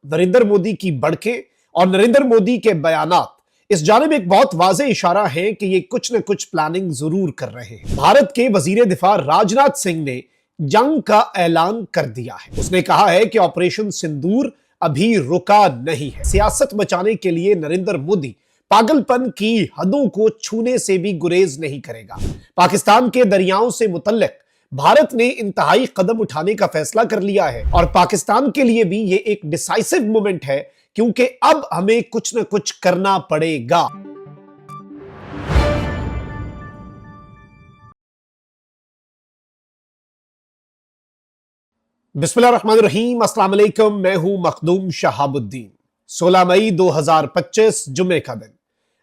नरेंद्र मोदी की बढ़के और नरेंद्र मोदी के बयानात इस जानिब एक बहुत वाज़ेह इशारा है कि ये कुछ न कुछ प्लानिंग जरूर कर रहे हैं। भारत के वजीर दिफा राजनाथ सिंह ने जंग का ऐलान कर दिया है। उसने कहा है कि ऑपरेशन सिंदूर अभी रुका नहीं है। सियासत बचाने के लिए नरेंद्र मोदी पागलपन की हदों को छूने से भी गुरेज नहीं करेगा। पाकिस्तान के दरियाओं से मुतल्लिक भारत ने इंतहाई कदम उठाने का फैसला कर लिया है और पाकिस्तान के लिए भी यह एक डिसाइसिव मोमेंट है, क्योंकि अब हमें कुछ न कुछ करना पड़ेगा। बिस्मिल्लाहिर्रहमानिर्रहीम, अस्सलाम वालेकुम। मैं हूं मखदूम शहाबुद्दीन। 16 मई 2025 जुम्मे का दिन।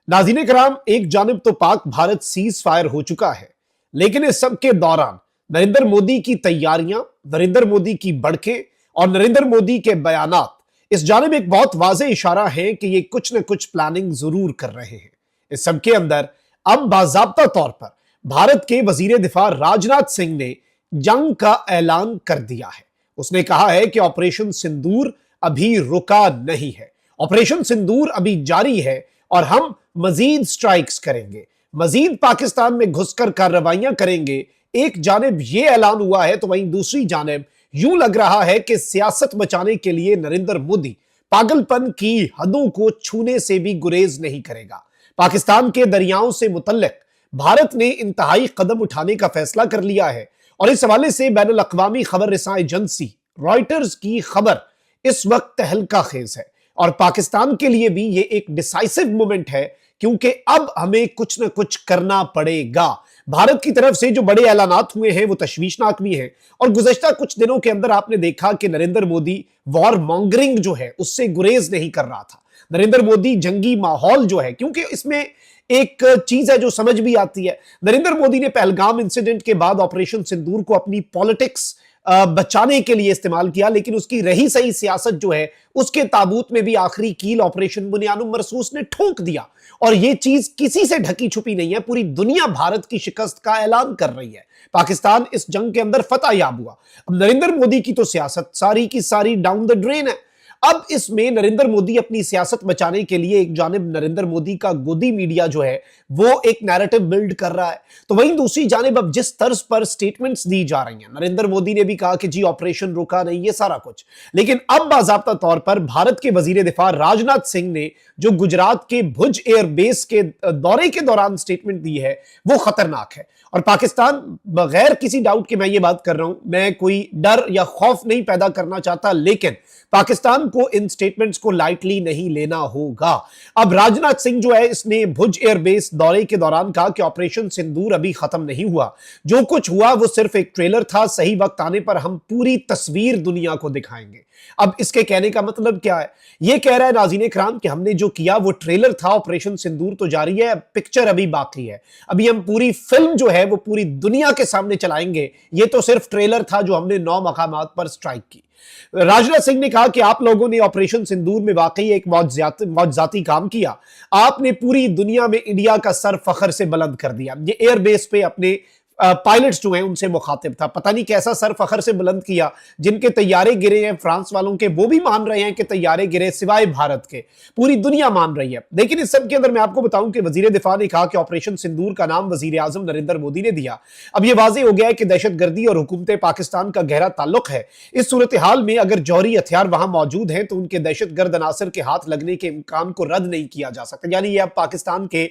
नाज़रीन कराम, एक जानिब तो पाक भारत सीज फायर हो चुका है, लेकिन इस सब के दौरान नरेंद्र मोदी की तैयारियां, नरेंद्र मोदी की बढ़के और नरेंद्र मोदी के बयानात इस जानिब एक बहुत वाज़ेह इशारा है कि ये कुछ न कुछ प्लानिंग जरूर कर रहे हैं। इस सब के अंदर अब बाज़ाब्ता तौर पर भारत के वजीर दिफा राजनाथ सिंह ने जंग का ऐलान कर दिया है। उसने कहा है कि ऑपरेशन सिंदूर अभी रुका नहीं है, ऑपरेशन सिंदूर अभी जारी है और हम मजीद स्ट्राइक्स करेंगे, मजीद पाकिस्तान में घुसकर कार्रवाइयां करेंगे। एक जानिब यह ऐलान हुआ है तो वहीं दूसरी जानिब यूं लग रहा है कि सियासत बचाने के लिए नरेंद्र मोदी पागलपन की हदों को छूने से भी गुरेज नहीं करेगा। पाकिस्तान के दरियाओं से मुतल्लिक भारत ने इंतहाई कदम उठाने का फैसला कर लिया है और इस हवाले से बैनुल अक़वामी खबर रिसां एजेंसी रॉयटर्स की खबर इस वक्त तहलका खेज है और पाकिस्तान के लिए भी यह एक डिसाइसिव मोमेंट है, क्योंकि अब हमें कुछ न कुछ करना पड़ेगा। भारत की तरफ से जो बड़े ऐलानात हुए हैं वो तशवीशनाक भी हैं और गुज़श्ता कुछ दिनों के अंदर आपने देखा कि नरेंद्र मोदी वॉर मॉन्गरिंग जो है उससे गुरेज नहीं कर रहा था। नरेंद्र मोदी जंगी माहौल जो है, क्योंकि इसमें एक चीज है जो समझ भी आती है, नरेंद्र मोदी ने पहलगाम इंसिडेंट के बाद ऑपरेशन सिंदूर को अपनी पॉलिटिक्स बचाने के लिए इस्तेमाल किया, लेकिन उसकी रही सही सियासत जो है उसके ताबूत में भी आखिरी कील ऑपरेशन बुनियानुम मरसूस ने ठोक दिया और यह चीज किसी से ढकी छुपी नहीं है। पूरी दुनिया भारत की शिकस्त का ऐलान कर रही है। पाकिस्तान इस जंग के अंदर फतह याब हुआ। अब नरेंद्र मोदी की तो सियासत सारी की सारी डाउन द ड्रेन है। अब इसमें नरेंद्र मोदी अपनी सियासत बचाने के लिए एक जानिब नरेंद्र मोदी का गोदी मीडिया जो है वो एक नैरेटिव बिल्ड कर रहा है, तो वहीं दूसरी जानिब अब जिस तर्ज पर स्टेटमेंट्स दी जा रही हैं, नरेंद्र मोदी ने भी कहा कि जी ऑपरेशन रुका नहीं, ये सारा कुछ, लेकिन अब बाज़ाब्ता तौर पर भारत के वजीर दिफा राजनाथ सिंह ने जो गुजरात के भुज एयरबेस के दौरे के दौरान स्टेटमेंट दी है वो खतरनाक है। और पाकिस्तान, बगैर किसी डाउट के मैं ये बात कर रहा हूं, मैं कोई डर या खौफ नहीं पैदा करना चाहता, लेकिन पाकिस्तान को इन स्टेटमेंट्स को लाइटली नहीं लेना होगा। अब राजनाथ सिंह जो है इसने भुज एयरबेस दौरे के दौरान कहा कि ऑपरेशन सिंदूर अभी खत्म नहीं हुआ, जो कुछ हुआ वो सिर्फ एक ट्रेलर था, सही वक्त आने पर हम पूरी तस्वीर दुनिया को दिखाएंगे। अब इसके कहने का मतलब क्या है? यह कह रहा है नाज़रीन किराम कि हमने जो किया वो ट्रेलर था, ऑपरेशन सिंदूर तो जारी है, पिक्चर अभी बाकी है, अभी हम पूरी फिल्म जो है वो पूरी दुनिया के सामने चलाएंगे, ये तो सिर्फ ट्रेलर था जो हमने 9 मकामात पर स्ट्राइक की। राजनाथ सिंह ने कहा कि आप लोगों ने ऑपरेशन सिंदूर में वाकई एक मौजजाती काम किया, आपने पूरी दुनिया में इंडिया का सर फखर से बुलंद कर दिया। ये एयरबेस पे अपने पायलट्स जो हैं उनसे मुखातिब था, पता नहीं कैसा सर फखर से बुलंद किया, जिनके तैयारे गिरे हैं फ्रांस वालों के, वो भी मान रहे हैं कि तैयारे गिरे, सिवाय भारत के पूरी दुनिया मान रही है। लेकिन इस सब के अंदर मैं आपको बताऊं कि वजीर दिफा ने कहा कि ऑपरेशन सिंदूर का नाम वजीर आजम नरेंद्र मोदी ने दिया। अब यह वाजे हो गया है कि दहशतगर्दी और हुकूमत पाकिस्तान का गहरा ताल्लुक है। इस सूरत हाल में अगर जौहरी हथियार वहां मौजूद हैं तो उनके दहशतगर्द अनासर के हाथ लगने के इम्कान को रद्द नहीं किया जा सकता। यानी ये अब पाकिस्तान के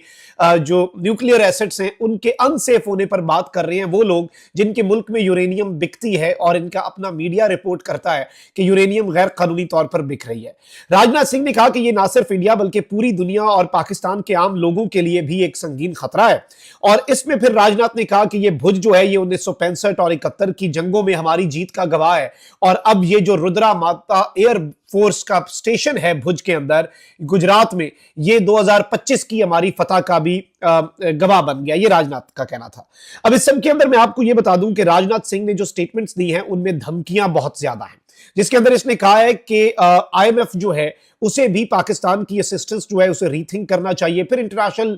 जो न्यूक्लियर एसेट्स हैं उनके अनसेफ होने पर बात कर रहे हैं वो लोग जिनके मुल्क में यूरेनियम बिकती है और इनका अपना मीडिया रिपोर्ट करता है कि यूरेनियम गैर कानूनी तौर पर बिक रही है। राजनाथ सिंह ने कहा कि यह ना सिर्फ इंडिया बल्कि पूरी दुनिया और पाकिस्तान के आम लोगों के लिए भी एक संगीन खतरा है। और इसमें फिर राजनाथ ने कहा कि यह भुज जो है ये 1965 और 71 की जंगों में हमारी जीत का गवाह है और अब ये जो रुद्रा माता एयर फोर्स का स्टेशन है भुज के अंदर गुजरात में, ये 2025 की हमारी फतह का भी गवाह बन गया। ये राजनाथ का कहना था। अब इस सब के अंदर मैं आपको यह बता दूं कि राजनाथ सिंह ने जो स्टेटमेंट्स दी हैं उनमें धमकियां बहुत ज्यादा हैं, जिसके अंदर इसने कहा है कि आईएमएफ जो है उसे भी पाकिस्तान की असिस्टेंस जो है उसे रीथिंक करना चाहिए। फिर इंटरनेशनल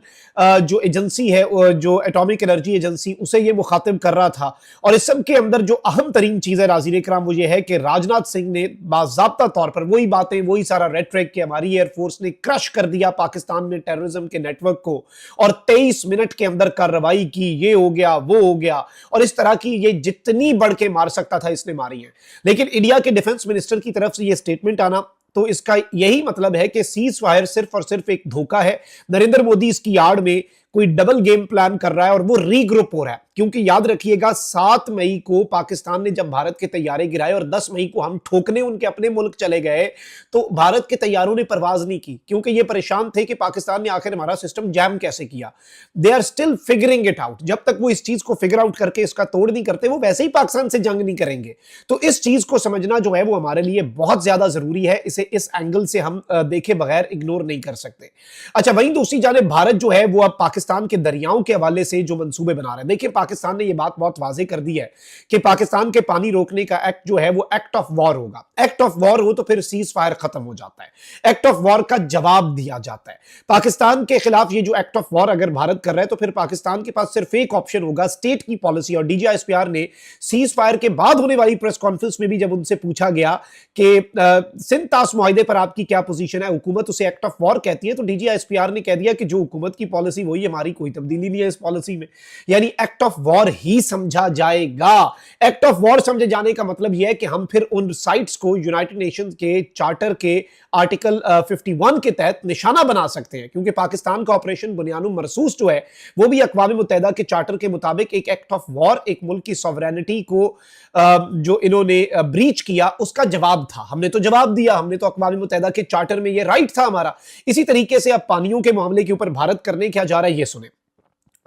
जो एजेंसी है, जो एटॉमिक एनर्जी एजेंसी, उसे ये मुखातिब कर रहा था। और इस सब के अंदर जो अहम तरीन चीज है नाज़रीन इकराम, वो ये है कि राजनाथ सिंह ने बाज़ाब्ता तौर पर वही बातें, वही सारा रेटरिक कि हमारी एयरफोर्स ने क्रश कर दिया पाकिस्तान में टेररिज्म के नेटवर्क को, और 23 मिनट के अंदर कार्रवाई की, ये हो गया वो हो गया, और इस तरह की ये जितनी बढ़ के मार सकता था इसने मारी है। लेकिन इंडिया के डिफेंस मिनिस्टर की तरफ से ये स्टेटमेंट आना, तो इसका यही मतलब है कि सीज फायर सिर्फ और सिर्फ एक धोखा है। नरेंद्र मोदी इसकी आड़ में कोई डबल गेम प्लान कर रहा है और वो रीग्रुप हो रहा है। क्योंकि याद रखिएगा 7 मई को पाकिस्तान ने जब भारत के तैयारे गिराए और 10 मई को हम ठोकने उनके अपने मुल्क चले गए, तो भारत के तैयारों ने परवाज नहीं की, क्योंकि ये परेशान थे कि पाकिस्तान ने आखिर हमारा सिस्टम जैम कैसे किया। They are still figuring it out. जब तक वो इस चीज को फिगर आउट करके इसका तोड़ नहीं करते, वो वैसे ही पाकिस्तान से जंग नहीं करेंगे। तो इस चीज को समझना जो है वो हमारे लिए बहुत ज्यादा जरूरी है। इसे इस एंगल से हम देखे बगैर इग्नोर नहीं कर सकते। अच्छा, वहीं दूसरी जानिब भारत जो है वो अब पाकिस्तान के दरियाओं के हवाले से जो मंसूबे बना रहे हैं, देखिए पाकिस्तान ने यह बात बहुत वाज़ेह कर दी है कि पाकिस्तान के पानी रोकने का एक्ट जो है वो एक्ट ऑफ वॉर होगा। एक्ट ऑफ वॉर हो तो फिर सीज फायर खत्म हो जाता है। एक्ट ऑफ वॉर का जवाब दिया जाता है पाकिस्तान के खिलाफ। ये जो एक्ट ऑफ वॉर अगर भारत कर रहा है तो फिर पाकिस्तान के पास सिर्फ एक ऑप्शन होगा, स्टेट की पॉलिसी। और डीजीआईएसपीआर ने सीज फायर के बाद होने वाली प्रेस कॉन्फ्रेंस में भी जब उनसे पूछा गया कि सिंध तास मुआहिदे पर आपकी क्या पोजीशन है, हुकूमत उसे एक्ट ऑफ वॉर कहती है, तो डीजीआईएसपीआर ने कह दिया कि जो हुकूमत की पॉलिसी वही हमारी, कोई तब्दीली नहीं है इस पॉलिसी में। यानी एक्ट ऑफ वॉर ही समझा जाएगा। एक्ट ऑफ वॉर समझे जाने का मतलब यह है कि हम फिर उन साइट्स को यूनाइटेड नेशंस के चार्टर के आर्टिकल 51 के तहत निशाना बना सकते हैं, क्योंकि पाकिस्तान का ऑपरेशन बुनियानुम मरसूस जो है वो भी अक़वाम मुत्तहिदा के चार्टर के मुताबिक एक एक्ट ऑफ वॉर, एक मुल्क की सॉवरेनिटी को जो इन्होंने ब्रीच किया उसका जवाब था। हमने तो जवाब दिया, हमने तो अक़वाम मुत्तहिदा के चार्टर में ये राइट था हमारा। इसी तरीके से अब पानियों के मामले के ऊपर भारत करने क्या जा रहा है ये सुने।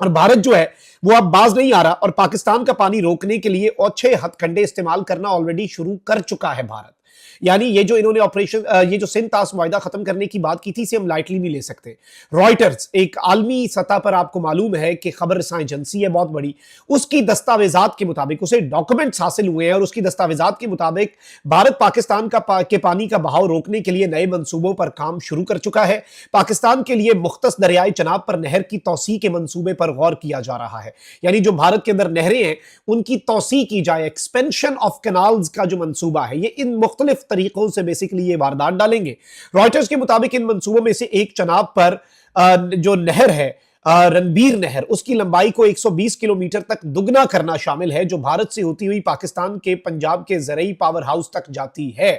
और भारत जो है वो अब बाज नहीं आ रहा और पाकिस्तान का पानी रोकने के लिए औछे हथकंडे इस्तेमाल करना ऑलरेडी शुरू कर चुका है भारत। यानी ये जो इन्होंने ऑपरेशन, ये जो सिंध तास मुआहिदा खत्म करने की बात की थी, इसे हम लाइटली नहीं ले सकते। रॉयटर्स एक आलमी सतह पर आपको मालूम है कि खबर रसां एजेंसी है बहुत बड़ी, उसकी दस्तावेजात के मुताबिक, उसे डॉक्यूमेंट्स हासिल हुए हैं और उसकी दस्तावेजात के मुताबिक भारत पाकिस्तान के पानी का बहाव रोकने के लिए नए मंसूबों पर काम शुरू कर चुका है। पाकिस्तान के लिए मुख्तस दरियाई चनाब पर नहर की तौसी के मंसूबे पर गौर किया जा रहा है। यानी जो भारत के अंदर नहरें हैं उनकी तौसी की जाए, एक्सपेंशन ऑफ कैनाल्स का जो मंसूबा है, ये इन मुख्तलिफ तरीकों से बेसिकली ये वारदात डालेंगे। रॉयटर्स के मुताबिक इन मंसूबों में से एक चनाब पर जो नहर है रणबीर नहर, उसकी लंबाई को 120 किलोमीटर तक दुगना करना शामिल है, जो भारत से होती हुई पाकिस्तान के पंजाब के ज़रई पावर हाउस तक जाती है।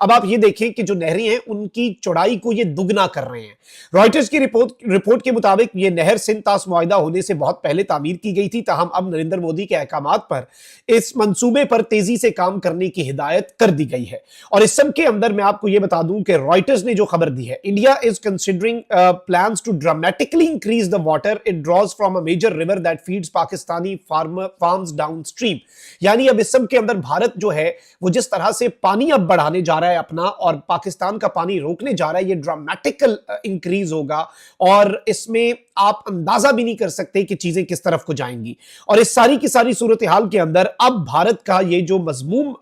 अब आप ये देखें कि जो नहरें हैं उनकी चौड़ाई को ये दुगना कर रहे हैं। रॉयटर्स की रिपोर्ट के मुताबिक ये नहर सिंध तास मुआहिदा होने से बहुत पहले तामीर की गई थी, ताहम अब नरेंद्र मोदी के अहकामात पर इस मंसूबे पर तेजी से काम करने की हिदायत कर दी गई है। और इस सब के अंदर मैं आपको यह बता दूं कि रॉयटर्स ने जो खबर दी है, India is considering plans to dramatically increase the water it draws from a major river that feeds Pakistani farms downstream। यानी अब इस सब के अंदर भारत जो है वो जिस तरह से पानी अब बढ़ाने जा रहा है अपना और पाकिस्तान का पानी रोकने जा रहा है, ये ड्रामेटिकल इंक्रीज होगा और इसमें आप अंदाजा भी नहीं कर सकते कि चीजें किस तरफ को जाएंगी। और इस सारी की सारी सूरत हाल के अंदर अब भारत का ये जो मजमूम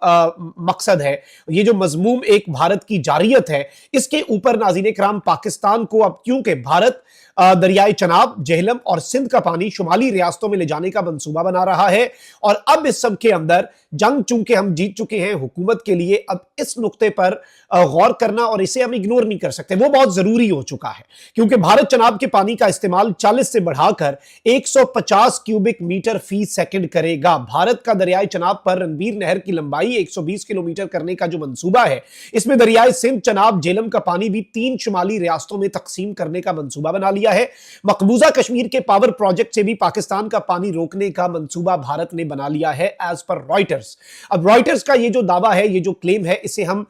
मकसद है, ये जो मजमूम एक भारत की जारियत है, इसके ऊपर नाज़रीन किराम पाकिस्तान को अब, क्योंकि भारत दरियाई चनाब, जेहलम और सिंध का पानी शुमाली रियासतों में ले जाने का मंसूबा बना रहा है। और अब इस सब के अंदर जंग चूंकि हम जीत चुके हैं, हुकूमत के लिए अब इस नुक्ते पर गौर करना और इसे हम इग्नोर नहीं कर सकते, वो बहुत जरूरी हो चुका है। क्योंकि भारत चनाब के पानी का इस्तेमाल 40 से बढ़ाकर 150 क्यूबिक मीटर फी सेकंड करेगा। भारत का दरियाई चनाब पर रणबीर नहर की लंबाई 120 किलोमीटर करने का जो मंसूबा है, इसमें दरियाई सिंध, चनाब, जेहलम का पानी भी 3 शुमाली रियासतों में तकसीम करने का मंसूबा बना लिया है। मकबूजा कश्मीर के पावर प्रोजेक्ट से भी पाकिस्तान का पानी रोकने का मंसूबा भारत ने बना लिया है, एज पर रॉयटर्स। अब रॉयटर्स का ये जो दावा है, ये जो क्लेम है, इसे हम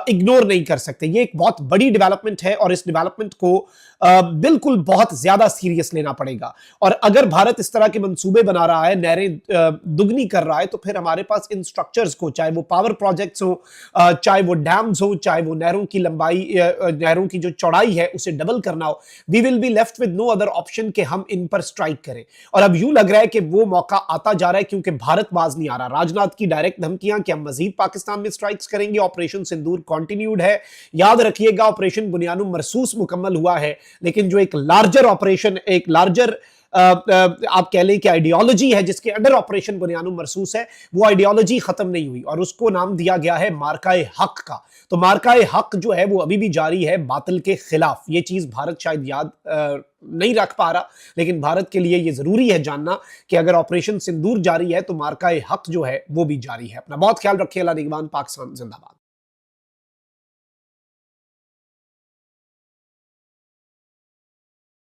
इग्नोर नहीं कर सकते। ये एक बहुत बड़ी डेवलपमेंट है और इस डेवलपमेंट को बिल्कुल बहुत ज्यादा सीरियस लेना पड़ेगा। और अगर भारत इस तरह के मंसूबे बना रहा है, नहरें दुगनी कर रहा है, तो फिर हमारे पास इन स्ट्रक्चर्स को, चाहे वो पावर प्रोजेक्ट्स हो, चाहे वो डैम्स हो, चाहे वो नहरों की लंबाई, नहरों की जो चौड़ाई है उसे डबल करना हो, we will be left with no other option कि हम इन पर स्ट्राइक करें। और अब यूं लग रहा है कि वो मौका आता जा रहा है, क्योंकि भारत बाज नहीं आ रहा। राजनाथ की डायरेक्ट धमकियां कि हम मजीद पाकिस्तान में स्ट्राइक्स करेंगे, ऑपरेशन सिंदूर कंटिन्यूड है। याद रखिएगा, ऑपरेशन बुनियानुम मरसूस मुकम्मल हुआ है, लेकिन जो एक लार्जर ऑपरेशन, एक लार्जर आप कह लें कि आइडियोलॉजी है जिसके अंडर ऑपरेशन बुनियानुम मरसूस है, वो आइडियोलॉजी खत्म नहीं हुई और उसको नाम दिया गया है मार्का ए हक का। तो मार्का ए हक जो है वो अभी भी जारी है बातिल के खिलाफ। ये चीज भारत शायद याद नहीं रख पा रहा, लेकिन भारत के लिए ये जरूरी है जानना कि अगर ऑपरेशन सिंदूर जारी है तो मार्का ए हक जो है वो भी जारी है। अपना बहुत ख्याल रखिए। अल्लाह निगहबान। पाकिस्तान जिंदाबाद।